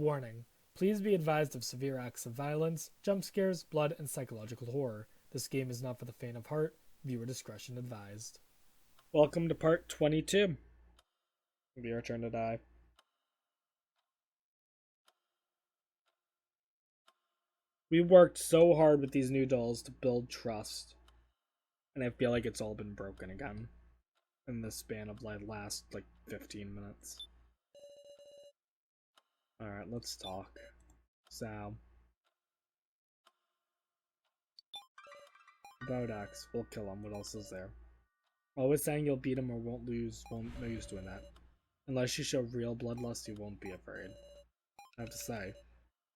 Warning. Please be advised of severe acts of violence, jump scares, blood, and psychological horror. This game is not for the faint of heart. Viewer discretion advised. Welcome to part 22. It'll be your turn to die. We worked so hard with these new dolls to build trust. And I feel like it's all been broken again. In the span of last 15 minutes. Alright, let's talk. So. Bodax, we'll kill him. What else is there? Always saying you'll beat him or won't lose. No use doing that. Unless you show real bloodlust, you won't be afraid. I have to say,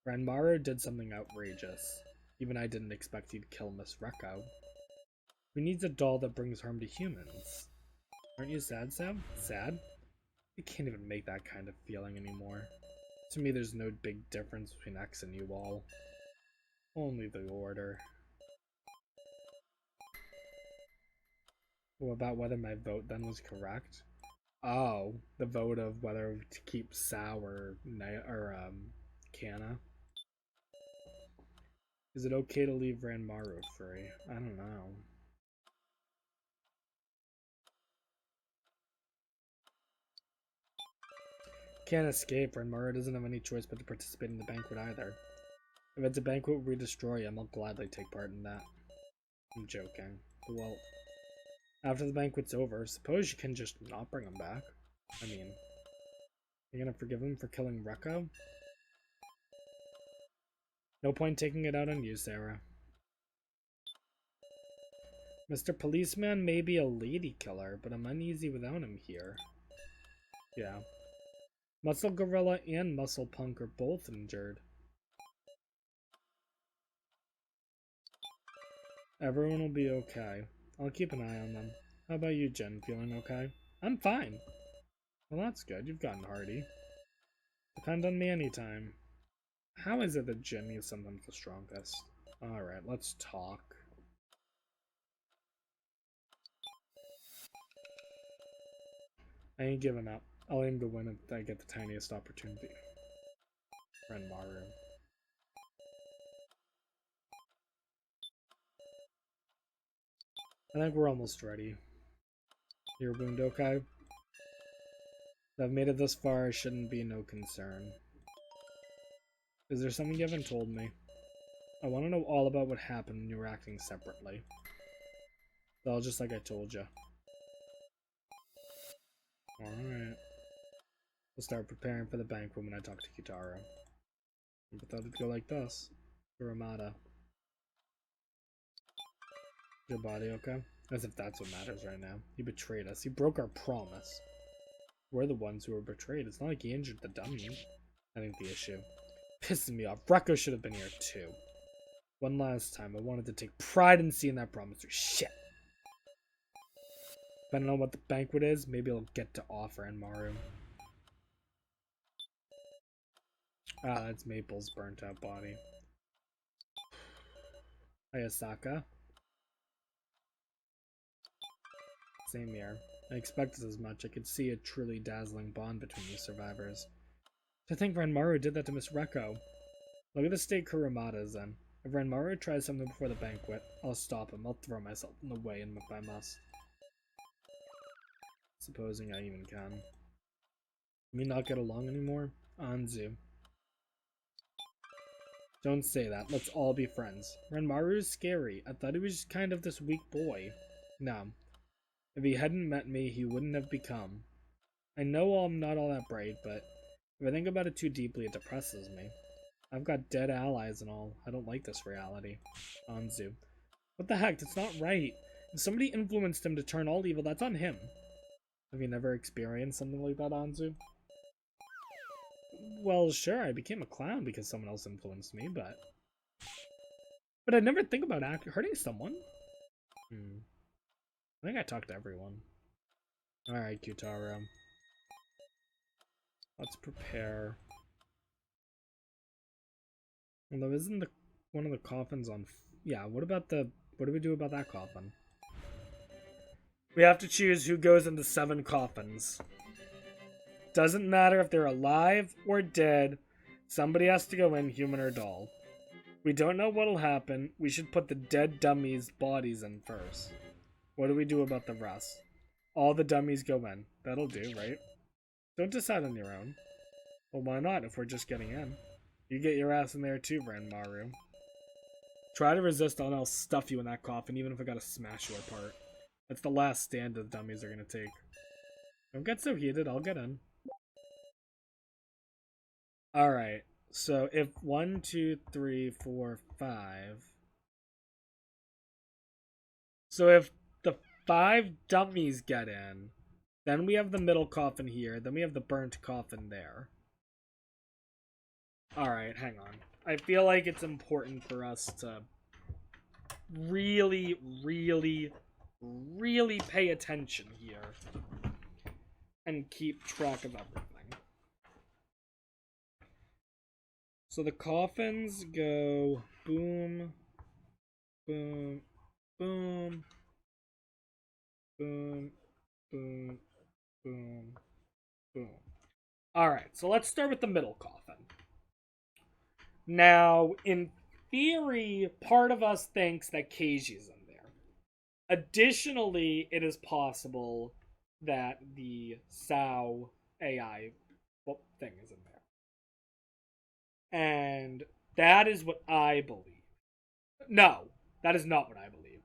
Ranmaru did something outrageous. Even I didn't expect he'd kill Miss Rekko. Who needs a doll that brings harm to humans? Aren't you sad, Sam? Sad? You can't even make that kind of feeling anymore. To me, there's no big difference between X and you all. Only the order. Well, about whether my vote then was correct? Oh, the vote of whether to keep Sao or Kana. Is it okay to leave Ranmaru free? I don't know. Can't escape. Ranmaru doesn't have any choice but to participate in the banquet either. If it's a banquet where we destroy him, I'll gladly take part in that. I'm joking. Well, after the banquet's over, suppose you can just not bring him back. I mean, you're gonna forgive him for killing Rekko? No point taking it out on you, Sarah. Mr. Policeman may be a lady killer, but I'm uneasy without him here. Yeah. Muscle Gorilla and Muscle Punk are both injured. Everyone will be okay. I'll keep an eye on them. How about you, Jen? Feeling okay? I'm fine. Well, that's good. You've gotten hardy. Depend on me anytime. How is it that Jen is sometimes the strongest? Alright, let's talk. I ain't giving up. I'll aim to win if I get the tiniest opportunity. Ranmaru. I think we're almost ready. Your wound okay? If I've made it this far, it shouldn't be no concern. Is there something you haven't told me? I want to know all about what happened when you were acting separately. Well, just like I told you. Alright. We'll start preparing for the banquet when I talk to Kitaro. Never thought it'd go like this. Ramada. Your body okay? As if that's what matters right now. He betrayed us. He broke our promise. We're the ones who were betrayed. It's not like he injured the dummy. I think the issue pisses me off. Rekko should have been here too. One last time, I wanted to take pride in seeing that promissory. Shit. Depending on what the banquet is, maybe I'll get to offer Maru. Ah, that's Maple's burnt out body. Ayasaka. Same here. I expected as much. I could see a truly dazzling bond between these survivors. To think Ranmaru did that to Miss Rekko. Look at the state Kuramada is in. If Ranmaru tries something before the banquet, I'll stop him. I'll throw myself in the way if I must. Supposing I even can. We not get along anymore? Anzu. Don't say that. Let's all be friends. Ranmaru's scary. I thought he was just kind of this weak boy. No. If he hadn't met me, he wouldn't have become. I know I'm not all that bright, but if I think about it too deeply, it depresses me. I've got dead allies and all. I don't like this reality. Anzu. What the heck? That's not right. If somebody influenced him to turn all evil, that's on him. Have you never experienced something like that, Anzu? Well, sure, I became a clown because someone else influenced me, but I'd never think about hurting someone. I think I talked to everyone. Alright, Kyutaro. Let's prepare. Although, isn't one of the coffins on... Yeah, what do we do about that coffin? We have to choose who goes into 7 coffins. Doesn't matter if they're alive or dead. Somebody has to go in, human or doll. We don't know what'll happen. We should put the dead dummies' bodies in first. What do we do about the rest? All the dummies go in. That'll do, right? Don't decide on your own. Well, why not if we're just getting in? You get your ass in there too, Ranmaru. Try to resist and I'll stuff you in that coffin, even if I gotta smash you apart. That's the last stand the dummies are gonna take. Don't get so heated, I'll get in. Alright, so if 1, 2, 3, 4, 5... So if the 5 dummies get in, then we have the middle coffin here, then we have the burnt coffin there. Alright, hang on. I feel like it's important for us to really, really, really pay attention here and keep track of everything. So the coffins go boom, boom, boom, boom, boom, boom, boom. Alright, so let's start with the middle coffin. Now, in theory, part of us thinks that Keiji's in there. Additionally, it is possible that the Sao AI thing is in there. And that is what I believe. No, that is not what I believe.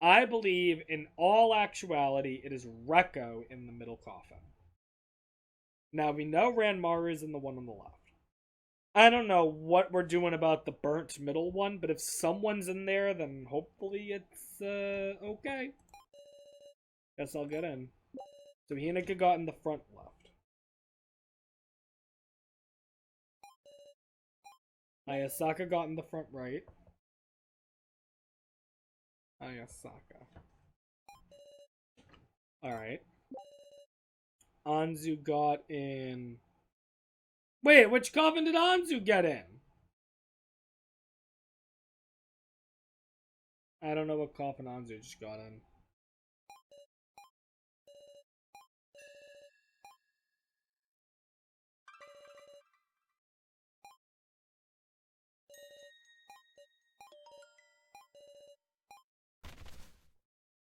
I believe, in all actuality, it is Rekko in the middle coffin. Now, we know Ranmaru is in the one on the left. I don't know what we're doing about the burnt middle one, but if someone's in there, then hopefully it's, okay. Guess I'll get in. So Hinata got in the front left. Ayasaka got in the front right. Ayasaka. Alright. Anzu got in... Wait, which coffin did Anzu get in? I don't know what coffin Anzu just got in.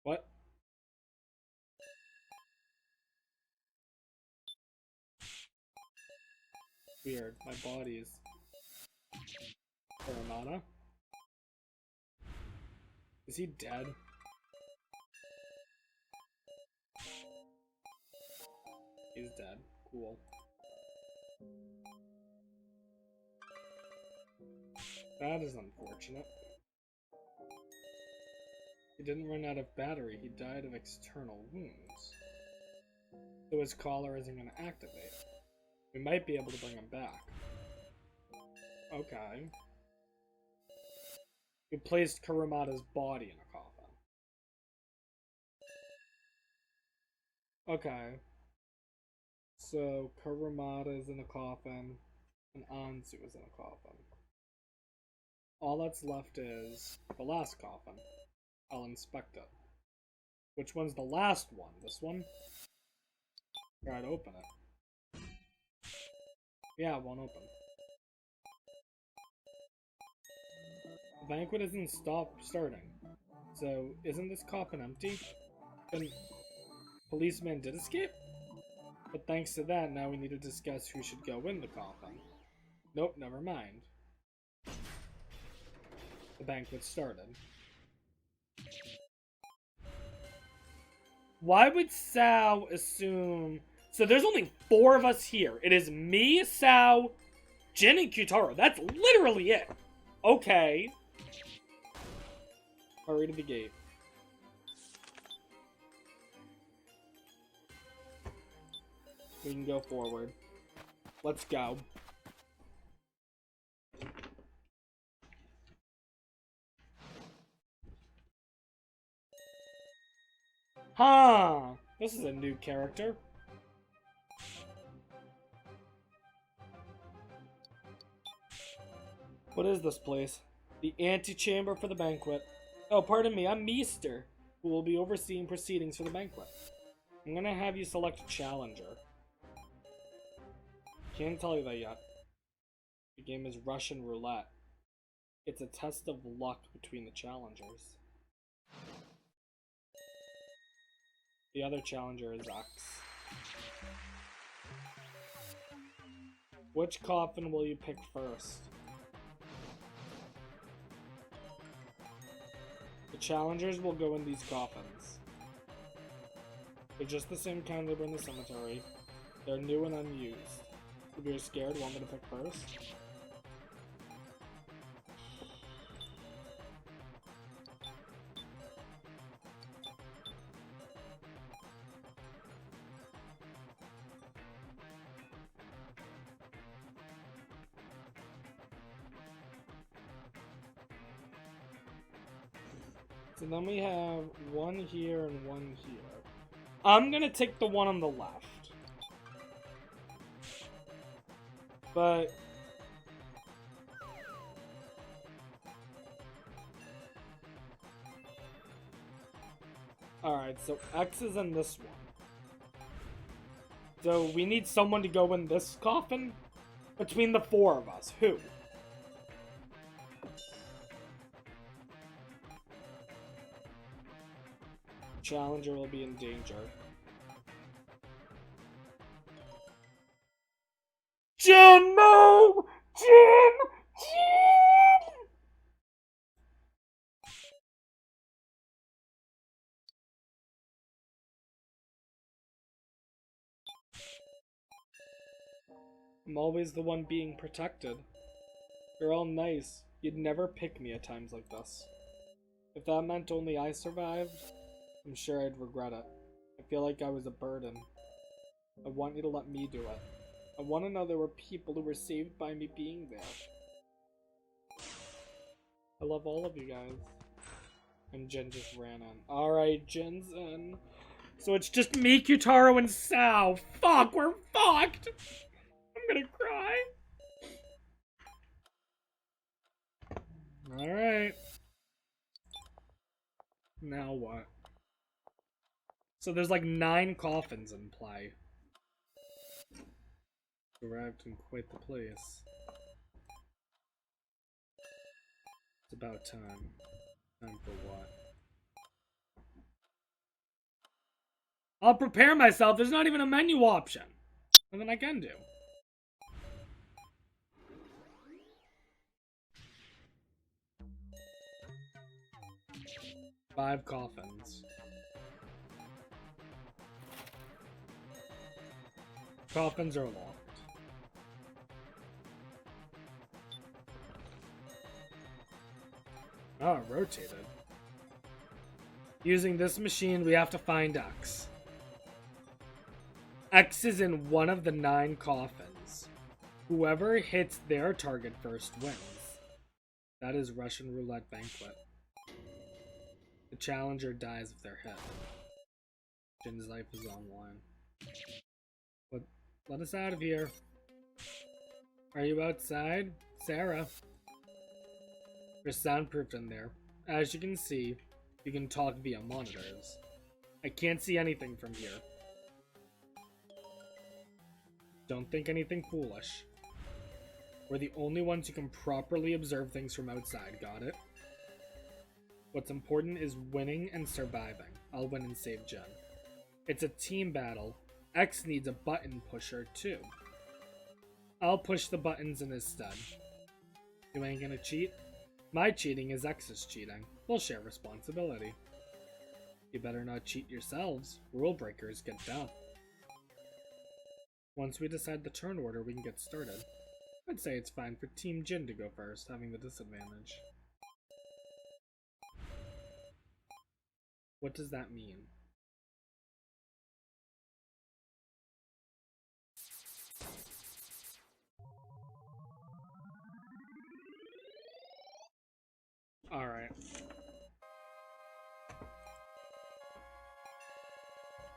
What? Weird. My body is... Kuramana? Is he dead? He's dead. Cool. That is unfortunate. He didn't run out of battery. He died of external wounds. So his collar isn't going to activate. We might be able to bring him back. Okay. We placed Kurumada's body in a coffin. Okay. So Kurumada is in a coffin, and Anzu is in a coffin. All that's left is the last coffin. I'll inspect it. Which one's the last one? This one? Try to open it. Yeah, it won't open. The banquet isn't starting. So, isn't this coffin empty? Then, policeman did escape? But thanks to that, now we need to discuss who should go in the coffin. Nope, never mind. The banquet started. Why would Sao assume... So there's only 4 of us here. It is me, Sao, Jin, and Kyutaro. That's literally it. Okay. Hurry to the gate. We can go forward. Let's go. Huh. This is a new character. What is this place? The antechamber for the banquet. Oh, pardon me, I'm Meester, who will be overseeing proceedings for the banquet. I'm gonna have you select a challenger. Can't tell you that yet. The game is Russian roulette. It's a test of luck between the challengers. The other challenger is X. Which coffin will you pick first? The challengers will go in these coffins. They're just the same kind they were in the cemetery. They're new and unused. If you're scared, want me to pick first? So then we have one here and one here. I'm gonna take the one on the left. But alright, so X is in this one. So we need someone to go in this coffin? Between the four of us. Who? Challenger will be in danger. Jin, no! Jin! Jin! I'm always the one being protected. You're all nice. You'd never pick me at times like this. If that meant only I survived, I'm sure I'd regret it. I feel like I was a burden. I want you to let me do it. I want to know there were people who were saved by me being there. I love all of you guys. And Jin just ran in. Alright, Jin's in. So it's just me, Kyutaro, and Sao. Fuck, we're fucked! I'm gonna cry. Alright. Now what? So there's like 9 coffins in play. Arrived in quite the place. It's about time. Time for what? I'll prepare myself. There's not even a menu option. Nothing I can do. Five coffins. Coffins are locked. Oh, it rotated. Using this machine, we have to find X. X is in one of the 9 coffins. Whoever hits their target first wins. That is Russian roulette banquet. The challenger dies if they're hit. Jin's life is online. But let us out of here. Are you outside? Sarah. There's soundproofed in there. As you can see, you can talk via monitors. I can't see anything from here. Don't think anything foolish. We're the only ones who can properly observe things from outside, got it? What's important is winning and surviving. I'll win and save Jen. It's a team battle. X needs a button pusher too. I'll push the buttons in his stead. You ain't gonna cheat? My cheating is X's cheating. We'll share responsibility. You better not cheat yourselves. Rule breakers get death. Once we decide the turn order, we can get started. I'd say it's fine for Team Jin to go first, having the disadvantage. What does that mean? Alright.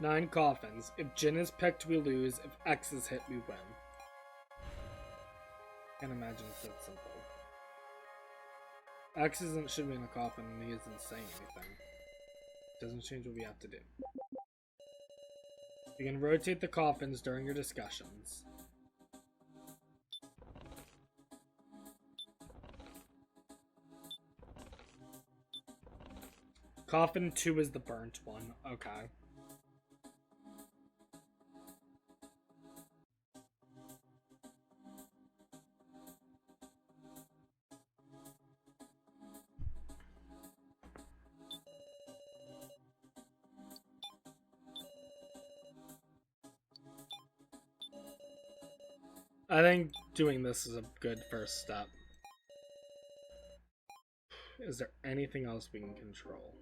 9 coffins. If Jin is picked, we lose. If X is hit, we win. Can't imagine it's that simple. X should be in a coffin and he isn't saying anything. Doesn't change what we have to do. You can rotate the coffins during your discussions. Coffin 2 is the burnt one. Okay. I think doing this is a good first step. Is there anything else we can control?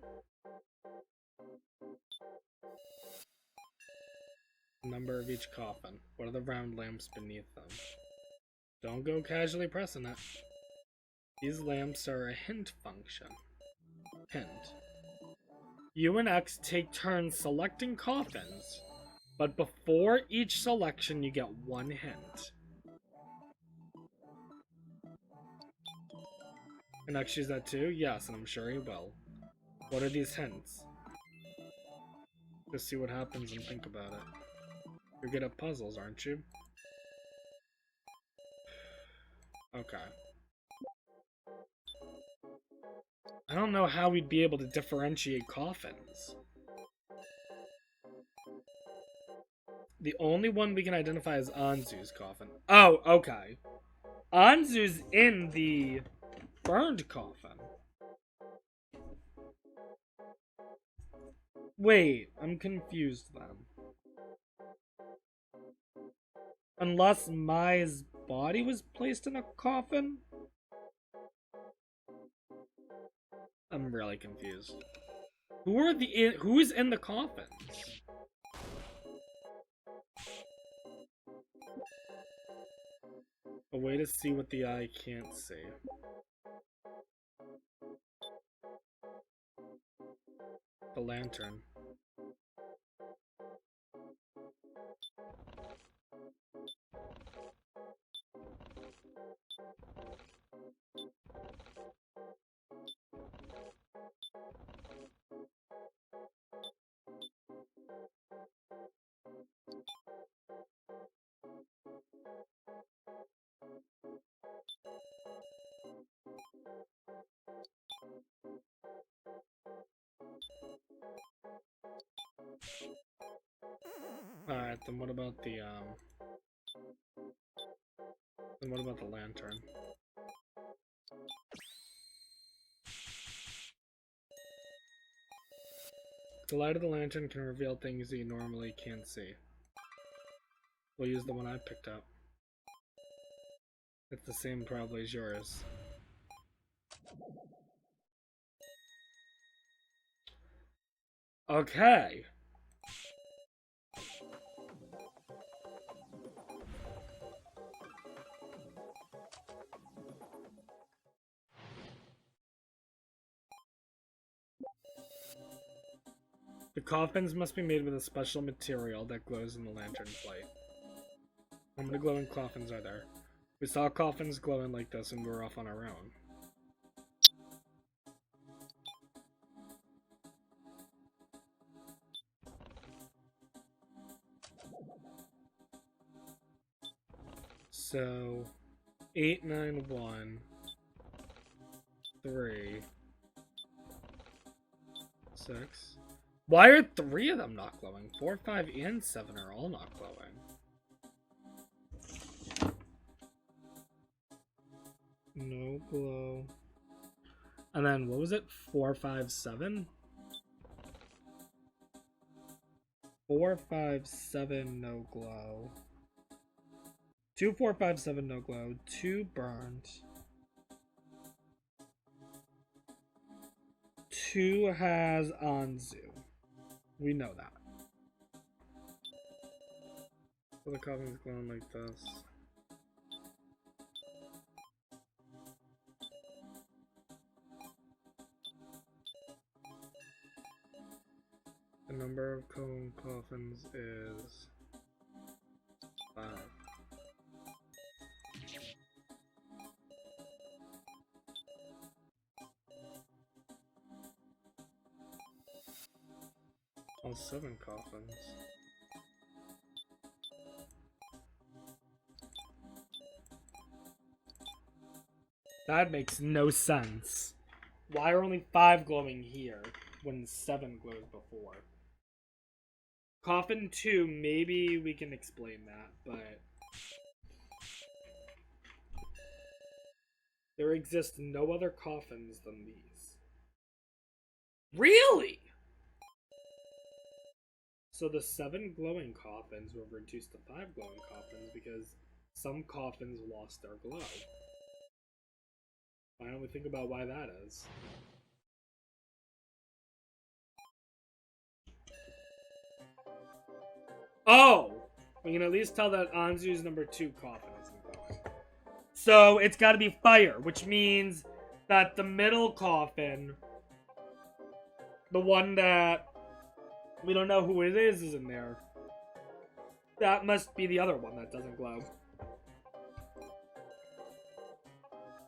Number of each coffin. What are the round lamps beneath them? Don't go casually pressing it. These lamps are a hint function. Hint. You and X take turns selecting coffins, but before each selection you get one hint. And X use that too? Yes, and I'm sure he will. What are these hints? Just see what happens and think about it. You're good at puzzles, aren't you? Okay. I don't know how we'd be able to differentiate coffins. The only one we can identify is Anzu's coffin. Oh, okay. Anzu's in the burned coffin. Wait, I'm confused then. Unless Mai's body was placed in a coffin? I'm really confused. Who's in the coffins? A way to see what the eye can't see. The lantern. Alright, then what about the lantern? The light of the lantern can reveal things that you normally can't see. We'll use the one I picked up. It's the same probably as yours. Okay. The coffins must be made with a special material that glows in the lantern's light. How many glowing coffins are there? We saw coffins glowing like this and we were off on our own. So, 8, 9, 1, 3, 6. Why are 3 of them not glowing? 4, 5, and 7 are all not glowing. No glow. And then, what was it? 4, 5, 7? 4, 5, 7, no glow. 2, 4, 5, 7, no glow. 2 burned. 2 has Anzu. We know that. So the coffin's glowing like this. The number of cone coffins is 5. All 7 coffins. That makes no sense. Why are only 5 glowing here? when 7 glows before. Coffin 2, maybe we can explain that, but there exist no other coffins than these. Really? So the 7 glowing coffins were reduced to 5 glowing coffins because some coffins lost their glow. Why don't we think about why that is? Oh! We can at least tell that Anzu's number 2 coffin isn't glowing. So it's gotta be fire, which means that the middle coffin, the one that we don't know who it is in there. That must be the other one that doesn't glow.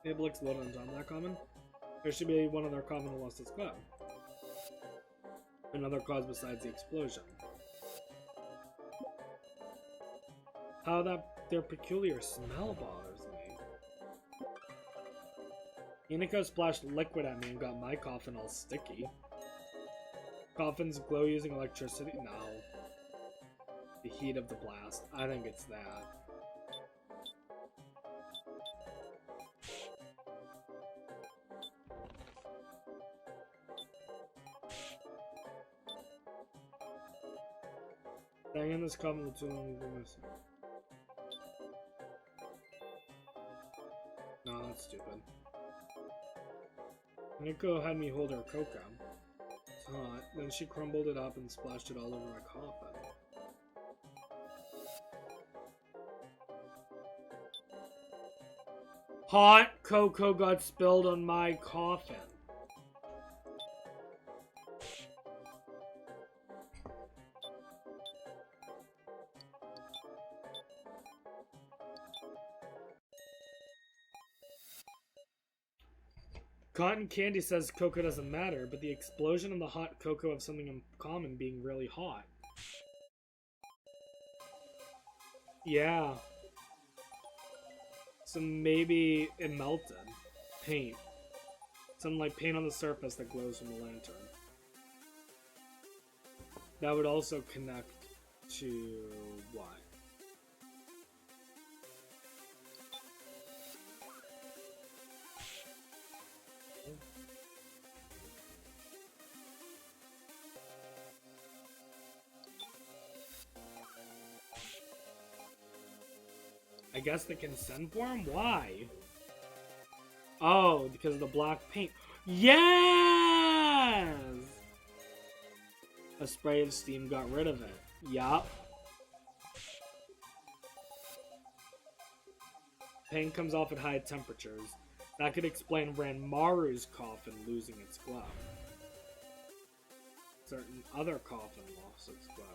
Maybe looks loaded on top of that common. There should be one other common that lost its glow. Another cause besides the explosion. How that their peculiar smell bothers me. Iniko splashed liquid at me and got my coffin all sticky. Coffins glow using electricity? No. The heat of the blast. I think it's that. Dang in this coffin with too long to missing. No, that's stupid. Nico had me hold her cocoa. It's hot. Then she crumbled it up and splashed it all over my coffin. Hot cocoa got spilled on my coffin. Cotton Candy says cocoa doesn't matter, but the explosion and the hot cocoa have something in common, being really hot. Yeah. So maybe it melted. Paint. Something like paint on the surface that glows from the lantern. That would also connect to what? I guess the consent form? Why? Oh, because of the black paint. Yes! A spray of steam got rid of it. Yup. Paint comes off at high temperatures. That could explain Ranmaru's coffin losing its glow. Certain other coffin lost its glow.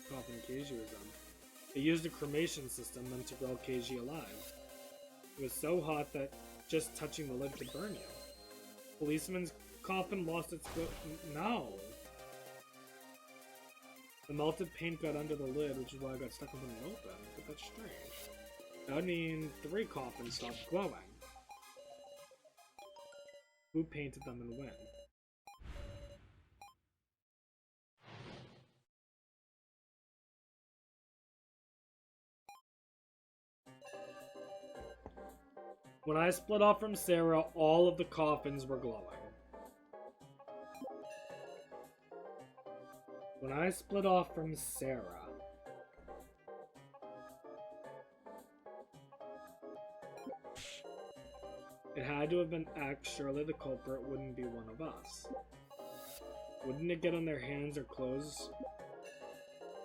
Coffin Keiji was on. They used a cremation system meant to grow Keiji alive. It was so hot that just touching the lid could burn you. Policeman's coffin lost its glow. No! The melted paint got under the lid, which is why I got stuck when it opened, but that's strange. That would mean 3 coffins stopped glowing. Who painted them and when? When I split off from Sarah, all of the coffins were glowing. When I split off from Sarah, it had to have been X. Surely the culprit wouldn't be one of us. Wouldn't it get on their hands or clothes?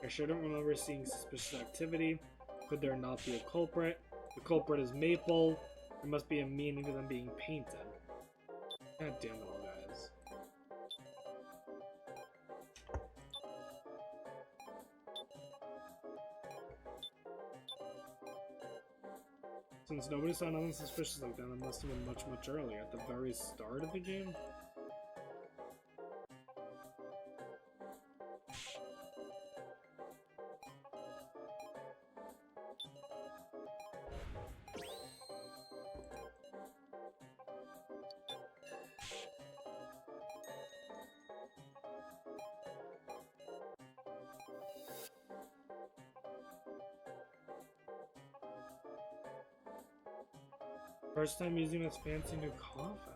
I shouldn't remember seeing suspicious activity. Could there not be a culprit? The culprit is Maple. There must be a meaning to them being painted. God damn it all, guys. Since nobody saw nothing suspicious like that, it must have been much, much earlier, at the very start of the game. First time using this fancy new coffin.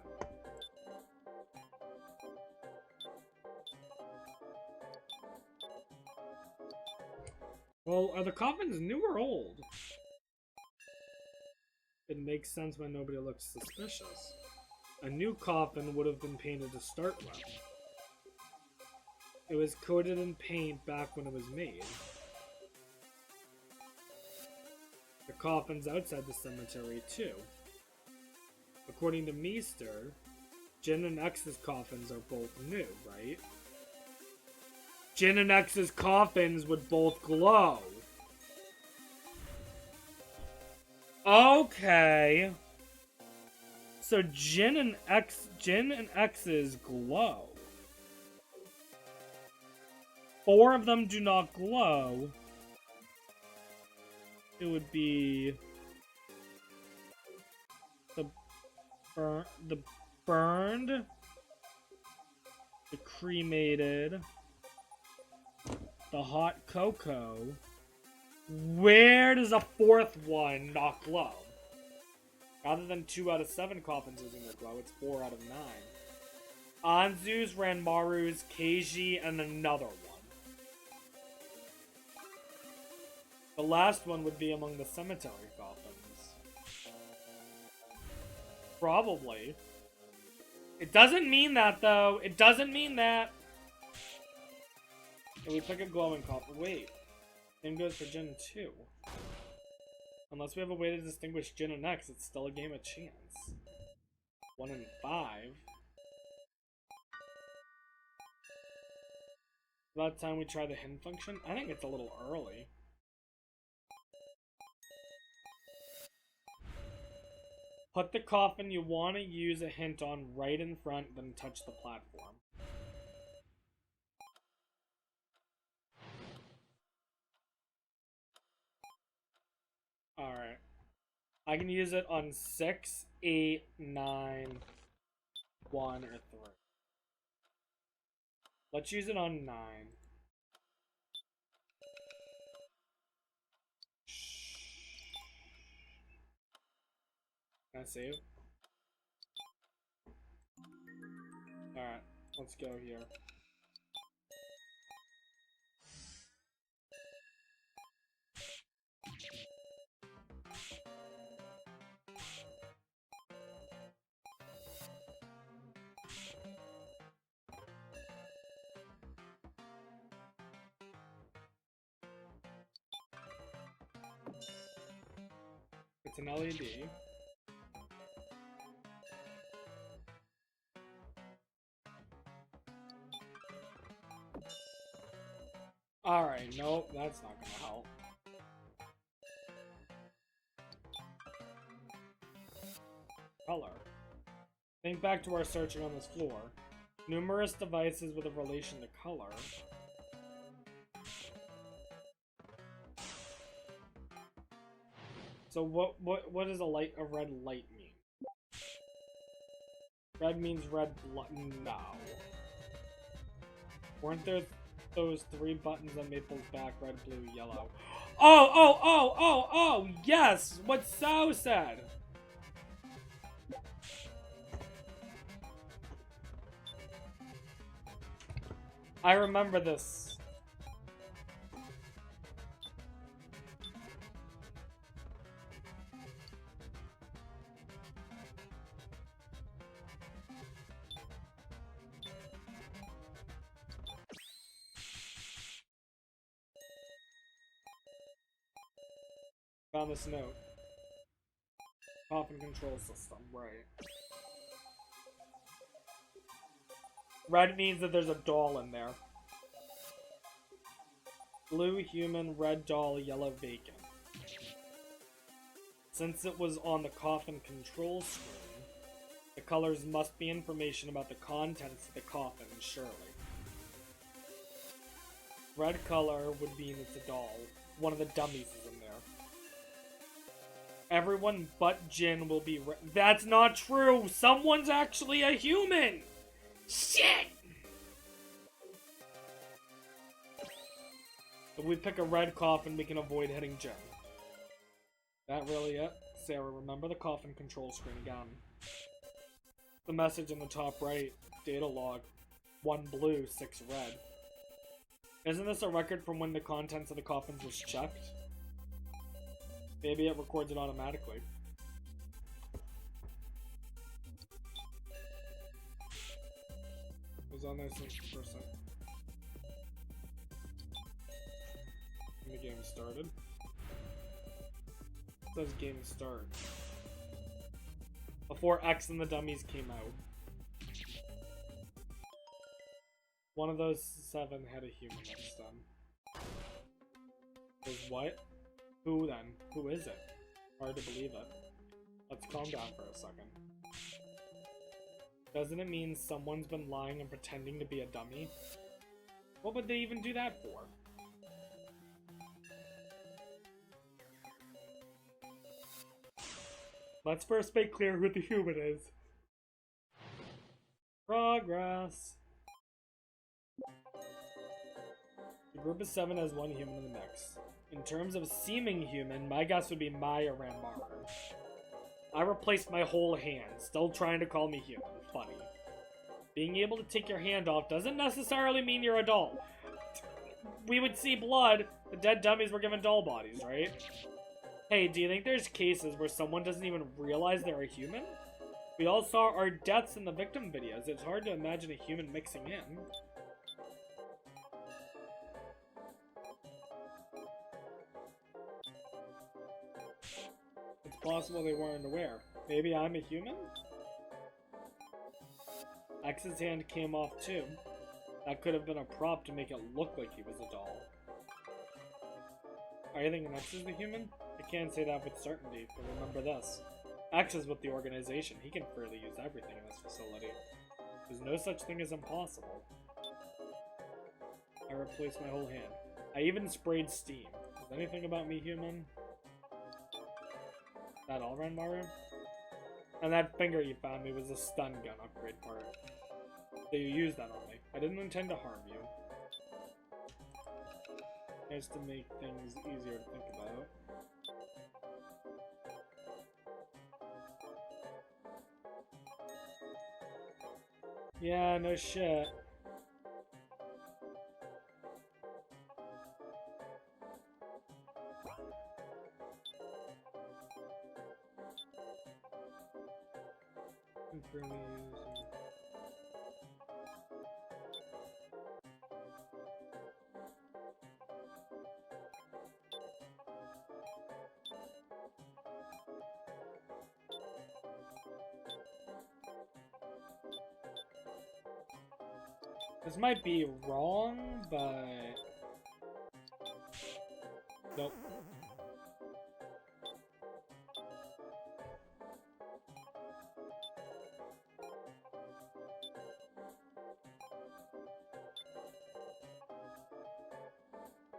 Well, are the coffins new or old? It makes sense why nobody looks suspicious. A new coffin would have been painted to start with. It was coated in paint back when it was made. The coffin's outside the cemetery, too. According to Meester, Jin and X's coffins are both new, right? Jin and X's coffins would both glow. Okay. So Jin and X's glow. 4 of them do not glow. It would be the burned, the cremated, the hot cocoa. Where does a 4th one not glow? Rather than 2 out of 7 coffins using their glow, it's 4 out of 9. Anzu's, Ranmaru's, Keiji, and another one. The last one would be among the cemetery coffins. Probably. It doesn't mean that, though. It doesn't mean that. If we pick a glowing coffin. Wait. Same goes for Jin 2. Unless we have a way to distinguish Jin and X, it's still a game of chance. 1 in 5. About time we try the hint function? I think it's a little early. Put the coffin you want to use a hint on right in front, then touch the platform. Alright. I can use it on 6, 8, 9, 1, or 3. Let's use it on 9. Can I save? Alright, let's go here. It's an LED. Alright, nope, that's not gonna help. Color. Think back to our searching on this floor. Numerous devices with a relation to color. So what does a red light mean? Red means red blood. No. Weren't there those 3 buttons on Maple's back? Red, blue, yellow. Oh, yes! What Sao said! I remember this. Found this note. Coffin control system, right. Red means that there's a doll in there. Blue, human, red doll, yellow, vacant. Since it was on the coffin control screen, the colors must be information about the contents of the coffin, surely. Red color would mean it's a doll. One of the dummies is in there. Everyone but Jin will be That's not true! Someone's actually a human! Shit! If we pick a red coffin, we can avoid hitting Jin. That really it? Sarah, remember the coffin control screen again. The message in the top right, data log, 1 blue, 6 red. Isn't this a record from when the contents of the coffins was checked? Maybe it records it automatically. It was on there 60%. When the game started. It says game start. Before X and the Dummies came out. One of those 7 had a human next to them. Is what? Who then? Who is it? Hard to believe it. Let's calm down for a second. Doesn't it mean someone's been lying and pretending to be a dummy? What would they even do that for? Let's first make clear who the human is. Progress. The group of 7 has 1 human in the mix. In terms of seeming human, my guess would be Maya Ranmaru. I replaced my whole hand, still trying to call me human. Funny. Being able to take your hand off doesn't necessarily mean you're a doll. We would see blood. The dead dummies were given doll bodies, right? Hey, do you think there's cases where someone doesn't even realize they're a human? We all saw our deaths in the victim videos. It's hard to imagine a human mixing in. It's possible they weren't aware. Maybe I'm a human? X's hand came off too. That could have been a prop to make it look like he was a doll. Are you thinking X is the human? I can't say that with certainty, but remember this. X is with the organization. He can freely use everything in this facility. There's no such thing as impossible. I replaced my whole hand. I even sprayed steam. Is anything about me human? That all, Ranmaru? And that finger you found me was a stun gun upgrade part. So you used that on me. I didn't intend to harm you. Just to make things easier to think about. Yeah, no shit. This might be wrong, but... Nope.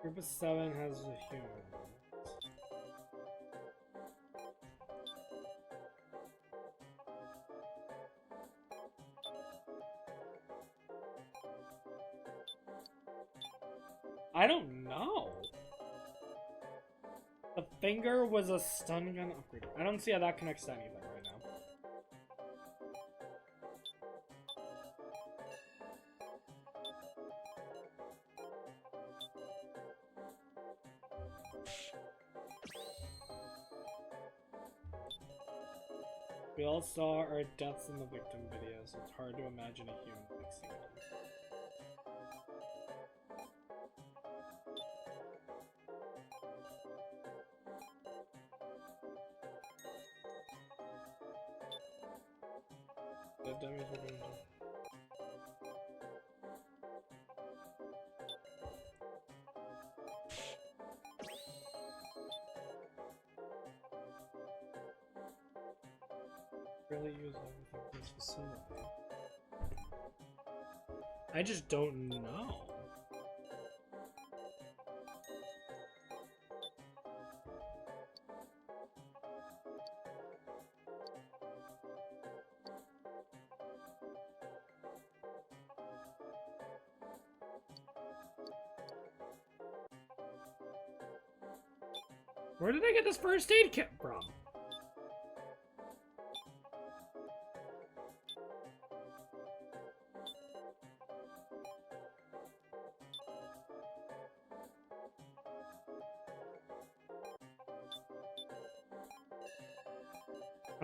Group of 7 has a human. I don't know. The finger was a stun gun upgrade. I don't see how that connects to anything right now. We all saw our deaths in the victim videos, so it's hard to imagine a human mixing them. The dummies were going to... really use everything for this facility. I just don't know. Where did I get this first aid kit from?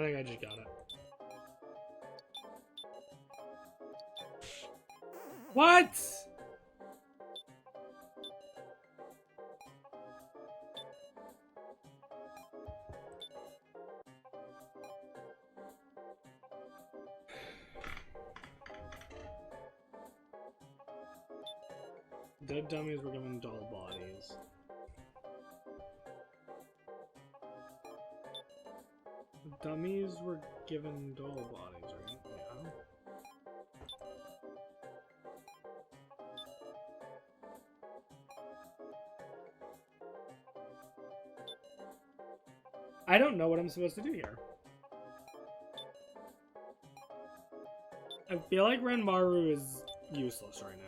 I think I just got it. What? Dead dummies were given doll bodies. Dummies were given doll bodies, right? Yeah. I don't know what I'm supposed to do here. I feel like Renmaru is useless right now.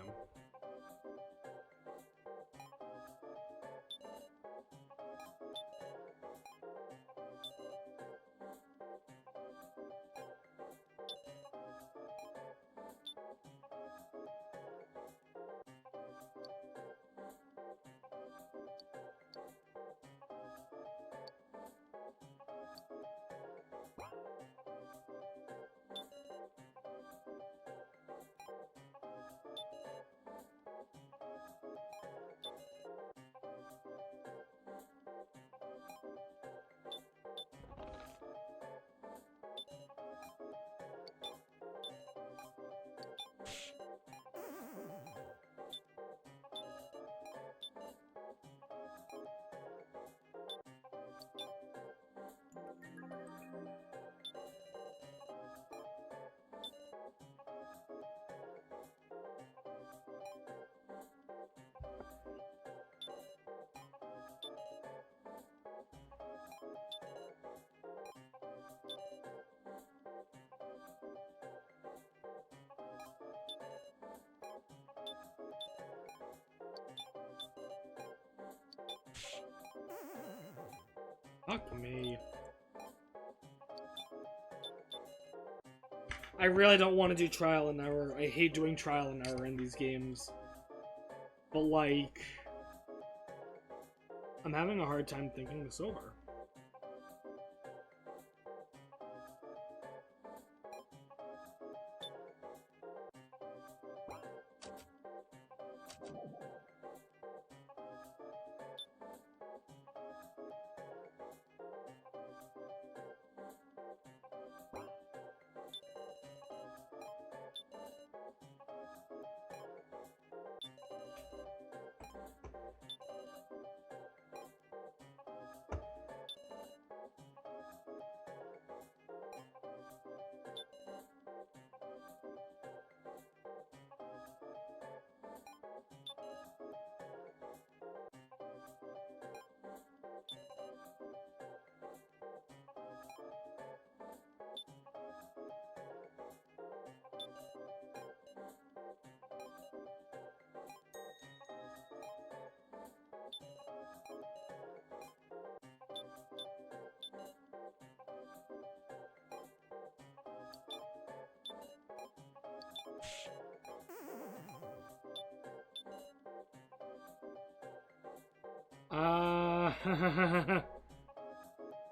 Fuck me. I really don't want to do trial and error. I hate doing trial and error in these games. But like, I'm having a hard time thinking this over.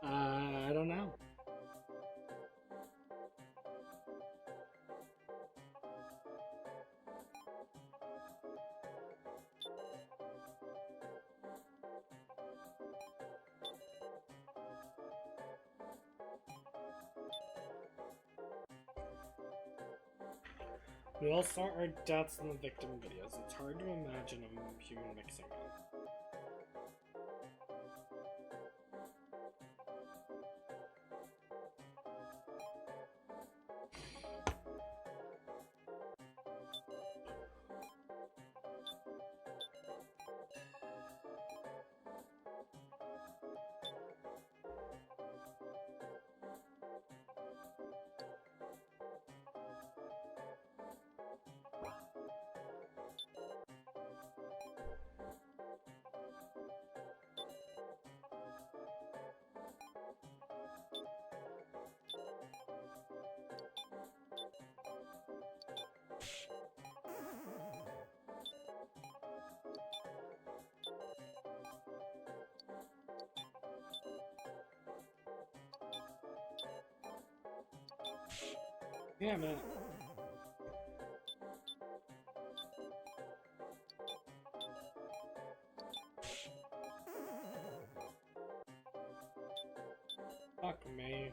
I don't know. We all saw our deaths in the victim videos. It's hard to imagine a human mixing them. Damn it. Fuck me.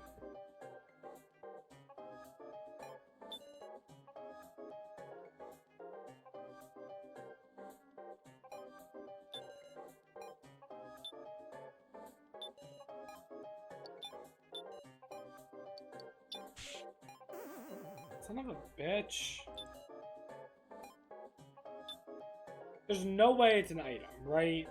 Son of a bitch. There's no way it's an item, right?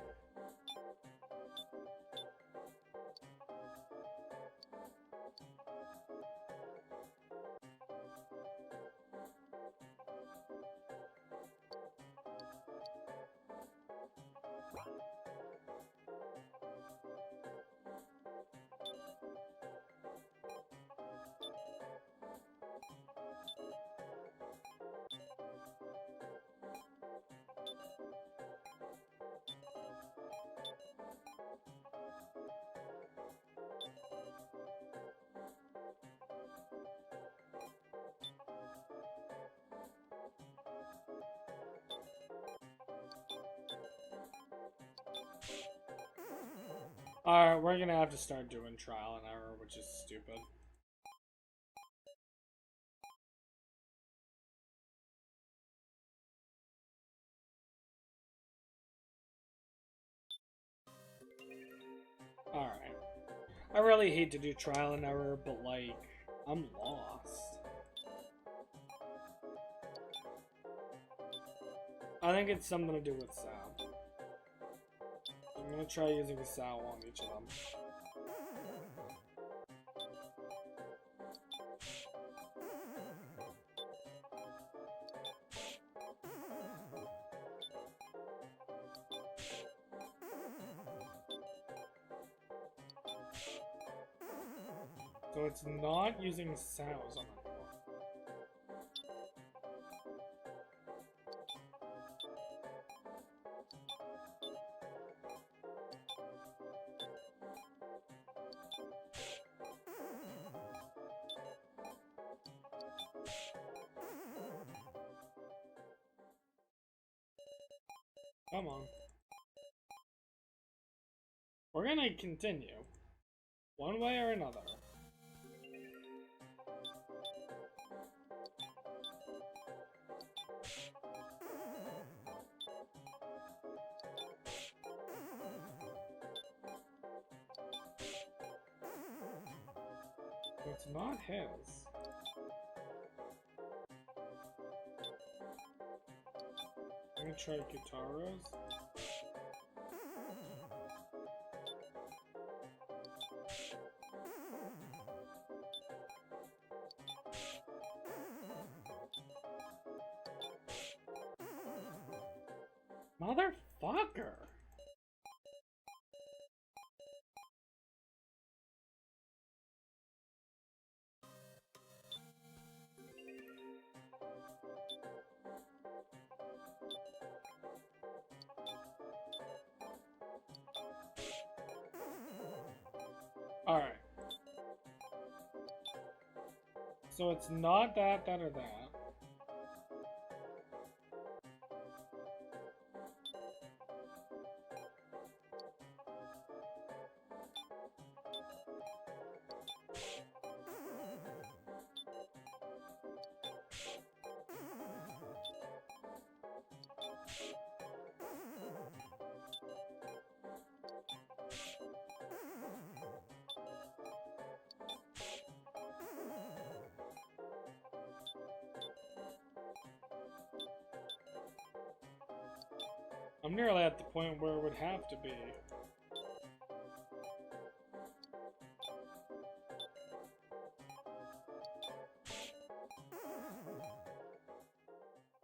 Alright, we're gonna have to start doing trial and error, which is stupid. Alright. I really hate to do trial and error, but like, I'm lost. I think it's something to do with sound. I'm gonna try using a sow on each of them. So it's not using sows on it. Come on. We're gonna continue. One way or another. It's not his. I'm gonna try Guitaros. Motherfucker! Alright. So it's not that, that, or that. I'm nearly at the point where it would have to be.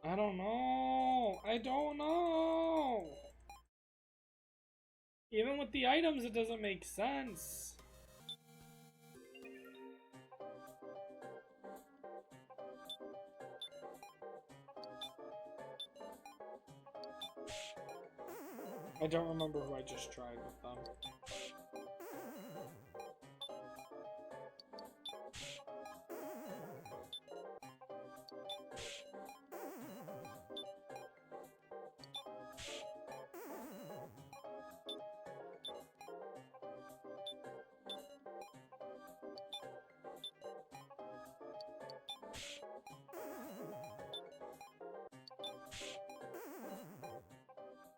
I don't know. I don't know. Even with the items, it doesn't make sense. I don't remember who I just tried with them.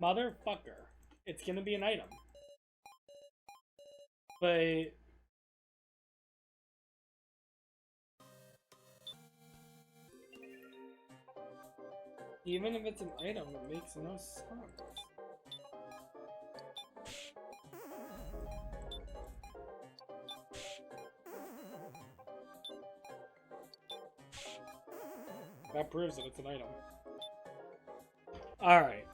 Motherfucker. It's gonna be an item. But... even if it's an item, it makes no sense. That proves that it's an item. Alright.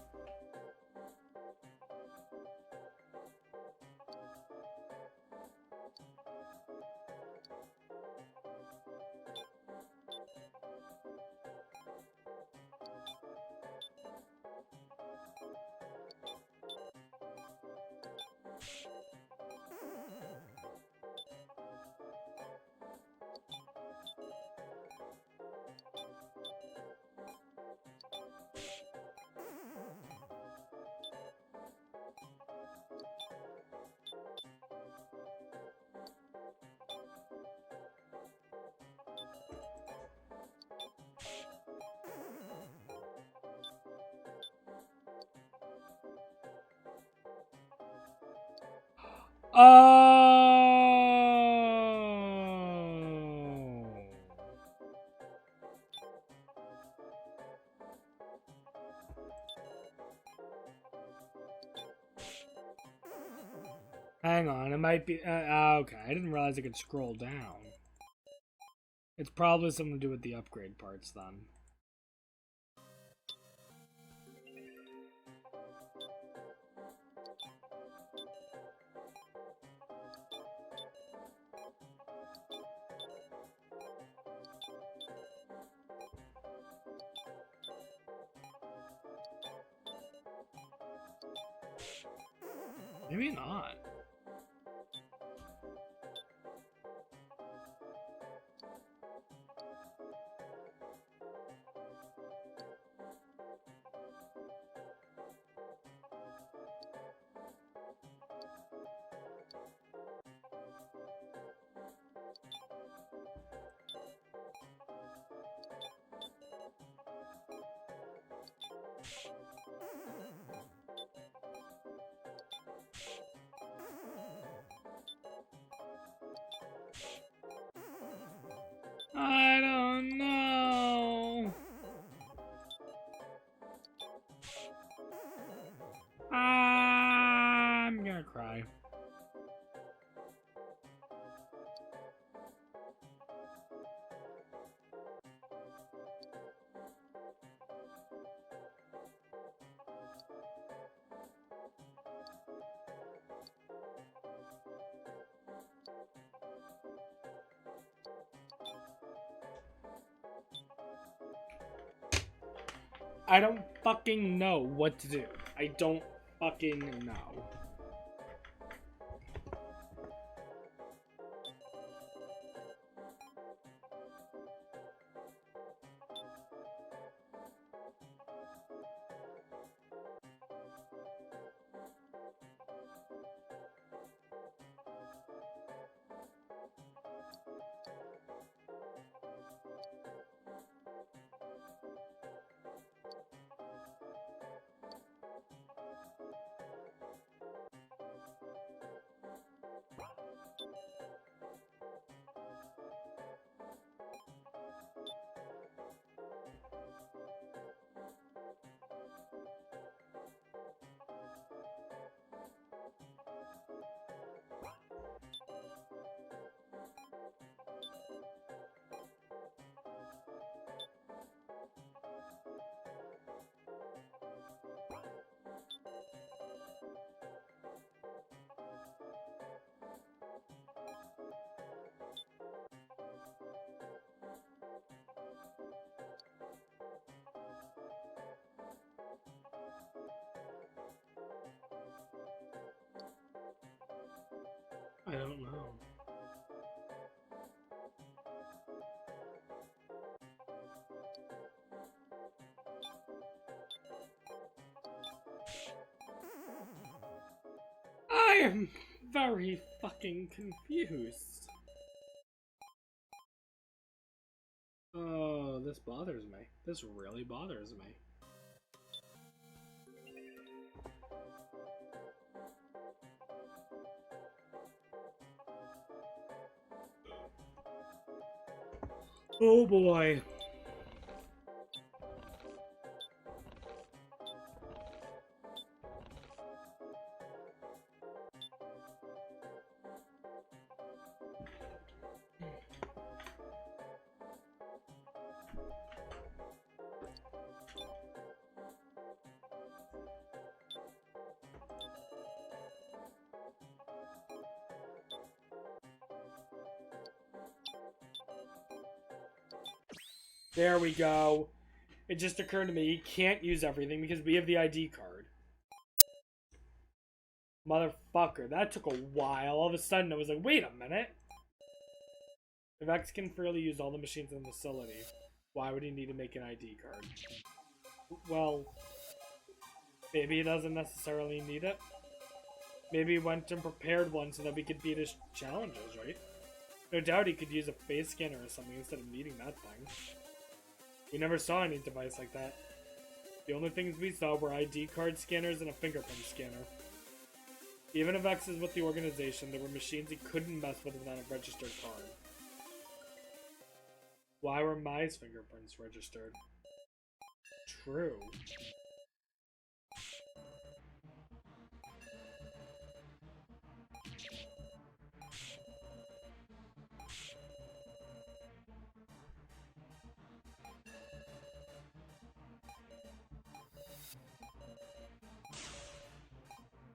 Oh. Hang on, it might be... okay, I didn't realize I could scroll down. It's probably something to do with the upgrade parts, then. Maybe not. I don't know. I'm gonna cry. I don't fucking know what to do. I don't fucking know. I don't know. I am very fucking confused. Oh, this bothers me. This really bothers me. Oh boy. There we go. It just occurred to me, you can't use everything because we have the ID card. Motherfucker, that took a while. All of a sudden, I was like, wait a minute. If X can freely use all the machines in the facility, why would he need to make an ID card? Well, maybe he doesn't necessarily need it. Maybe he went and prepared one so that we could beat his challenges, right? No doubt he could use a face scanner or something instead of needing that thing. We never saw any device like that. The only things we saw were ID card scanners and a fingerprint scanner. Even if X is with the organization, there were machines he couldn't mess with without a registered card. Why were Mai's fingerprints registered? True.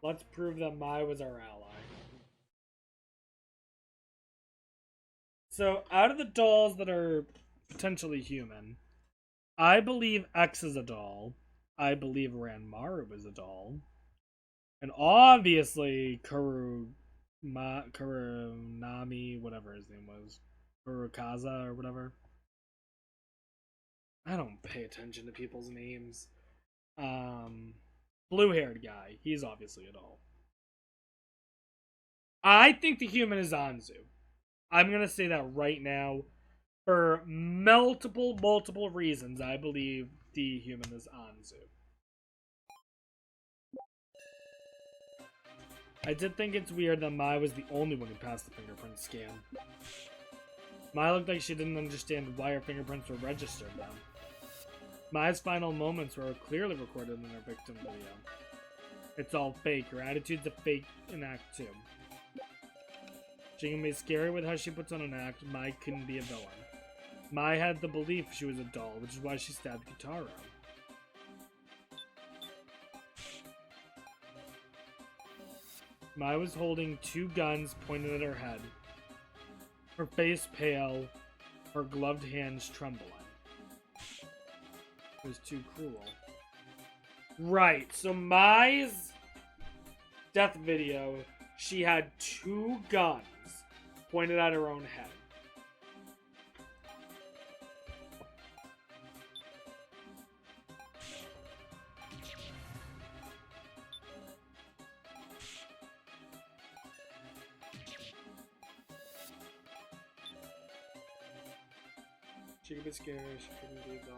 Let's prove that Mai was our ally. So, out of the dolls that are potentially human, I believe X is a doll. I believe Ranmaru is a doll. And obviously, Kurunami, whatever his name was. Kurukaza or whatever. I don't pay attention to people's names. Blue-haired guy. He's obviously a doll. I think the human is Anzu. I'm gonna say that right now. For multiple reasons, I believe the human is Anzu. I did think it's weird that Mai was the only one who passed the fingerprint scan. Mai looked like she didn't understand why her fingerprints were registered then. Mai's final moments were clearly recorded in her victim video. It's all fake. Her attitude's a fake in Act 2. She can be scary with how she puts on an act. Mai couldn't be a villain. Mai had the belief she was a doll, which is why she stabbed Kitaro. Mai was holding two guns pointed at her head. Her face pale, her gloved hands trembling. It was too cruel. Right, so Mai's death video, she had two guns pointed at her own head. She could be scared, she couldn't be gone.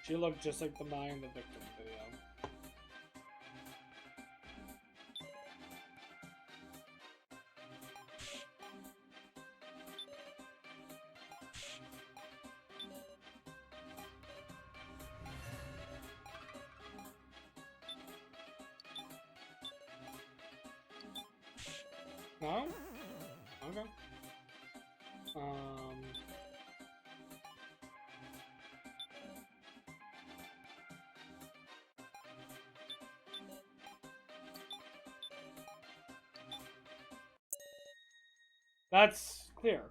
She looked just like the Mai in the victim video. No? Okay. That's clear.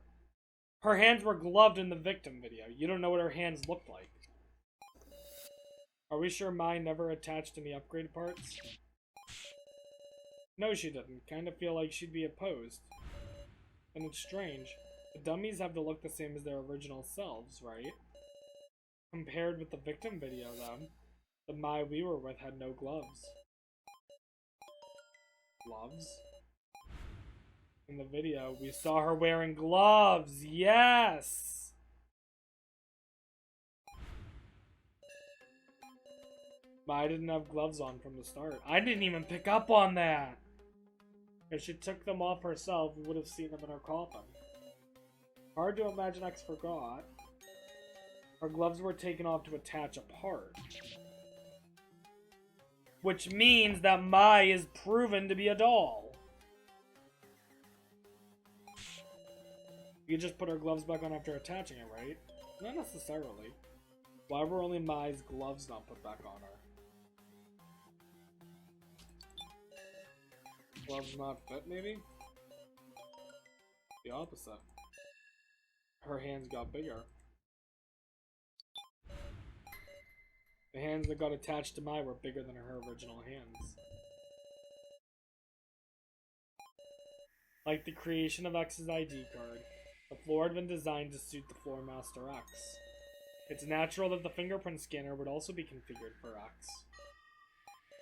Her hands were gloved in the victim video. You don't know what her hands looked like. Are we sure Mai never attached any upgrade parts? No, she didn't. Kinda feel like she'd be opposed. And it's strange. The dummies have to look the same as their original selves, right? Compared with the victim video, though, the Mai we were with had no gloves. gloves. In the video, we saw her wearing gloves. Yes! But I didn't have gloves on from the start. I didn't even pick up on that. If she took them off herself, we would have seen them in her coffin. Hard to imagine X forgot. Her gloves were taken off to attach a part. Which means that Mai is proven to be a doll. You just put her gloves back on after attaching it, right? Not necessarily. Why were only Mai's gloves not put back on her? Gloves not fit, maybe? The opposite. Her hands got bigger. The hands that got attached to Mai were bigger than her original hands. Like the creation of X's ID card, the floor had been designed to suit the Floor Master X. It's natural that the fingerprint scanner would also be configured for X.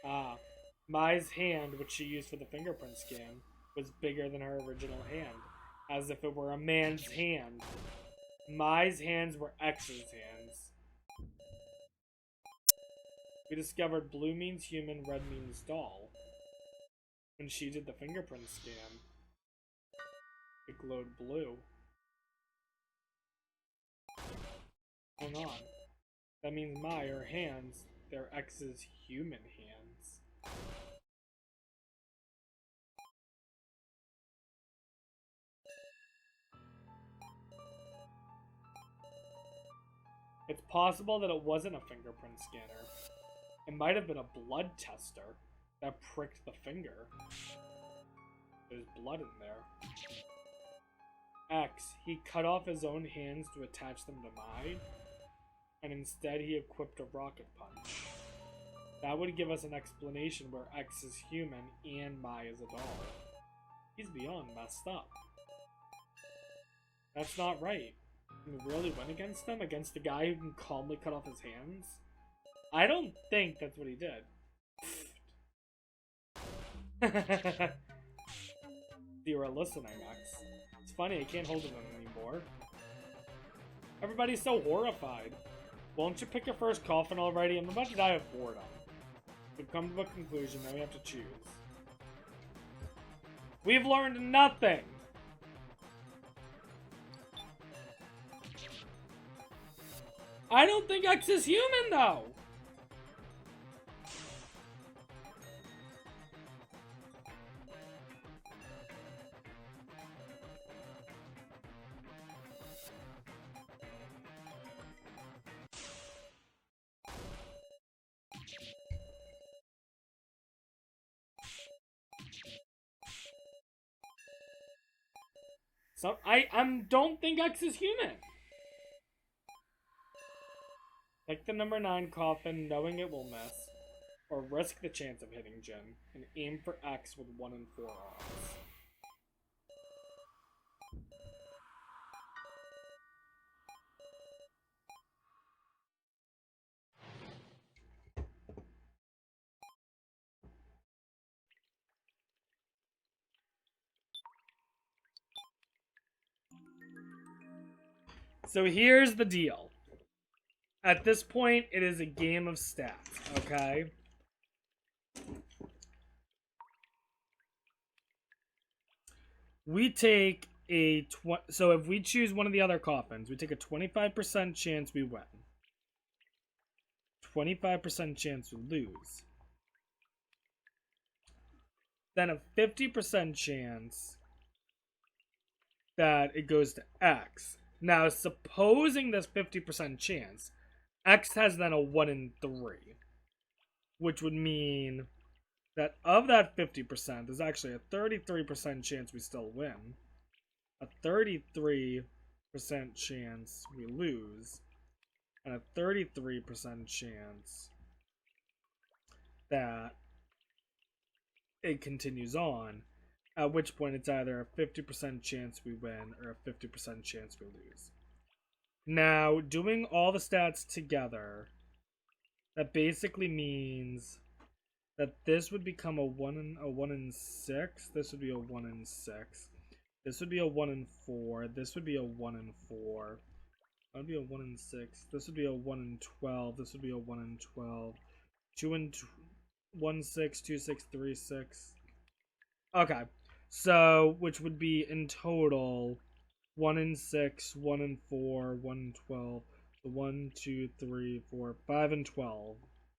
Ah, Mai's hand, which she used for the fingerprint scan, was bigger than her original hand, as if it were a man's hand. Mai's hands were X's hands. We discovered blue means human, red means doll. When she did the fingerprint scan, it glowed blue. Hang on. That means Mai, her hands, they're X's human hands. It's possible that it wasn't a fingerprint scanner. It might have been a blood tester that pricked the finger. There's blood in there. X, he cut off his own hands to attach them to Mai, and instead he equipped a rocket punch. That would give us an explanation where X is human and Mai is a doll. He's beyond messed up. That's not right. Can we really win against them? Against the guy who can calmly cut off his hands? I don't think that's what he did. You were listening, X. It's funny, I can't hold it anymore. Everybody's so horrified. Won't you pick your first coffin already? I'm about to die of boredom. We've come to a conclusion, now we have to choose. We've learned nothing! I don't think X is human, though! So, I don't think X is human. Pick the number 9 coffin, knowing it will miss, or risk the chance of hitting Jin, and aim for X with 1 in 4 odds. So here's the deal. At this point, it is a game of stats, okay? We take a... So if we choose one of the other coffins, we take a 25% chance we win. 25% chance we lose. Then a 50% chance that it goes to X. Now, supposing this 50% chance, X has then a 1 in 3. Which would mean that of that 50%, there's actually a 33% chance we still win. A 33% chance we lose. And a 33% chance that it continues on. At which point it's either a 50% chance we win or a 50% chance we lose. Now, doing all the stats together, that basically means that this would become a 1 in 6. This would be a 1 in 6. This would be a 1 in 4. This would be a 1 in 4. That would be a 1 in 6. This would be a 1 in 12. This would be a 1 in 12. 2 in 1 6, 2 6, 3 6. Okay. So, which would be in total 1 in 6, 1 in 4, 1 in 12. So 1, 2, 3, 4, 5 and 12.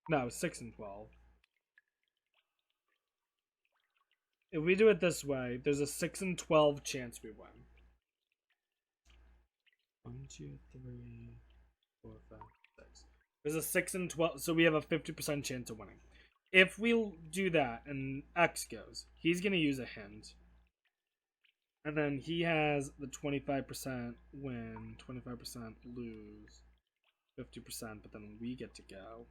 No, 6 and 12. If we do it this way, there's a 6 and 12 chance we win. 1, 2, 3, 4, 5, 6. There's a 6 and 12, so we have a 50% chance of winning. If we do that and X goes, he's going to use a hint. And then he has the 25% win, 25% lose, 50%, but then we get to go.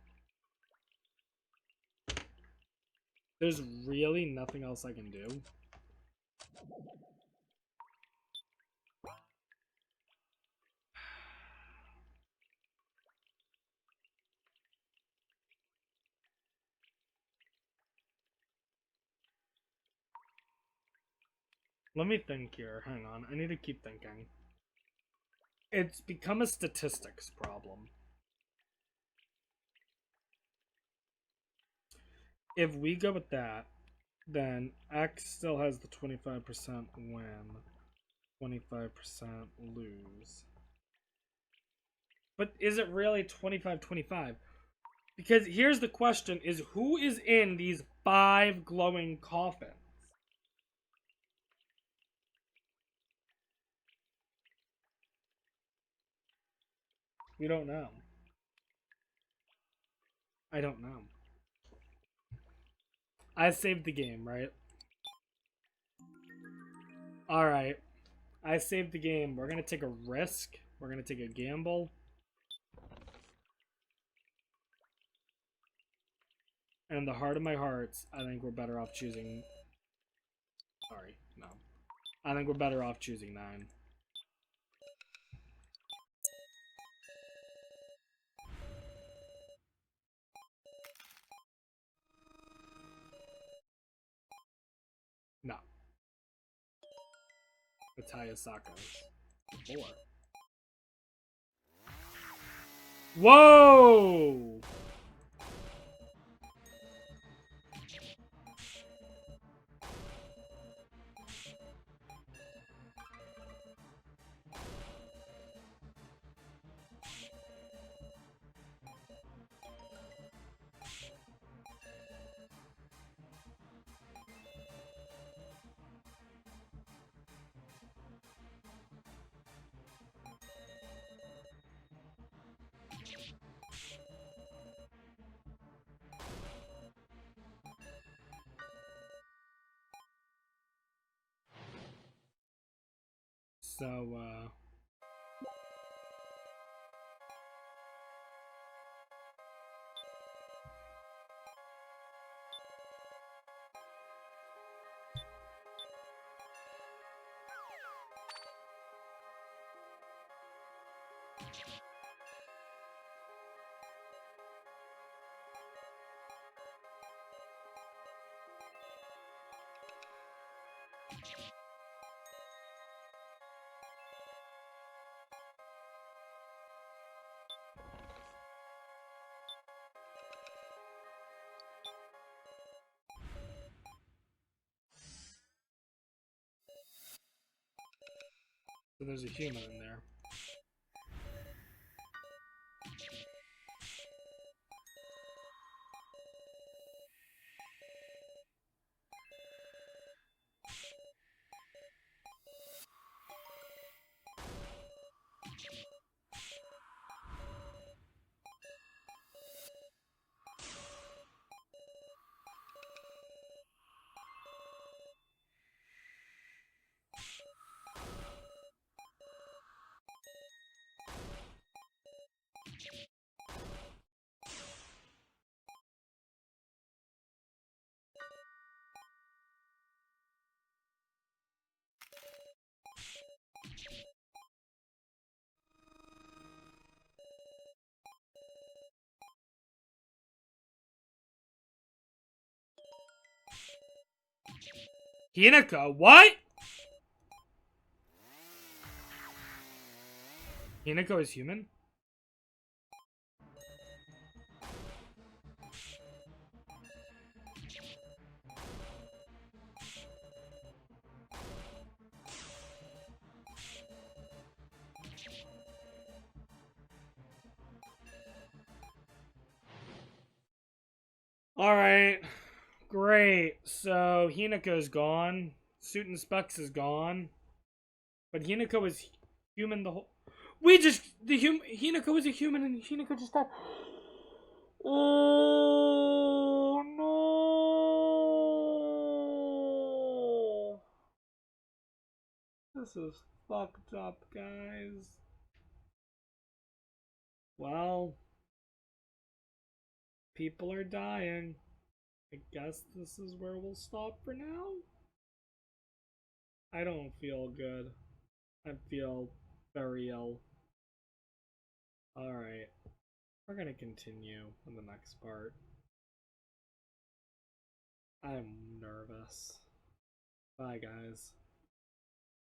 There's really nothing else I can do. Let me think here. Hang on. I need to keep thinking. It's become a statistics problem. If we go with that, then X still has the 25% win, 25% lose. But is it really 25-25? Because here's the question, is who is in these 5 glowing coffins? We don't know. I don't know. I saved the game, right? Alright. I saved the game. We're going to take a risk. We're going to take a gamble. And in the heart of my hearts, I think we're better off choosing... Sorry, no. I think we're better off choosing 9. No. Natalia Saka. 4. Whoa! So, there's a human in there. Hinako, what? Hinako is human? Alright. Great. So Hinako's gone. Suit and Specs is gone. But Hinako is human the whole. We just. Hinako is a human and Hinako just died. Oh no. This is fucked up, guys. Well. People are dying. I guess this is where we'll stop for now. I don't feel good. I feel very ill. Alright. We're gonna continue in the next part. I'm nervous. Bye, guys.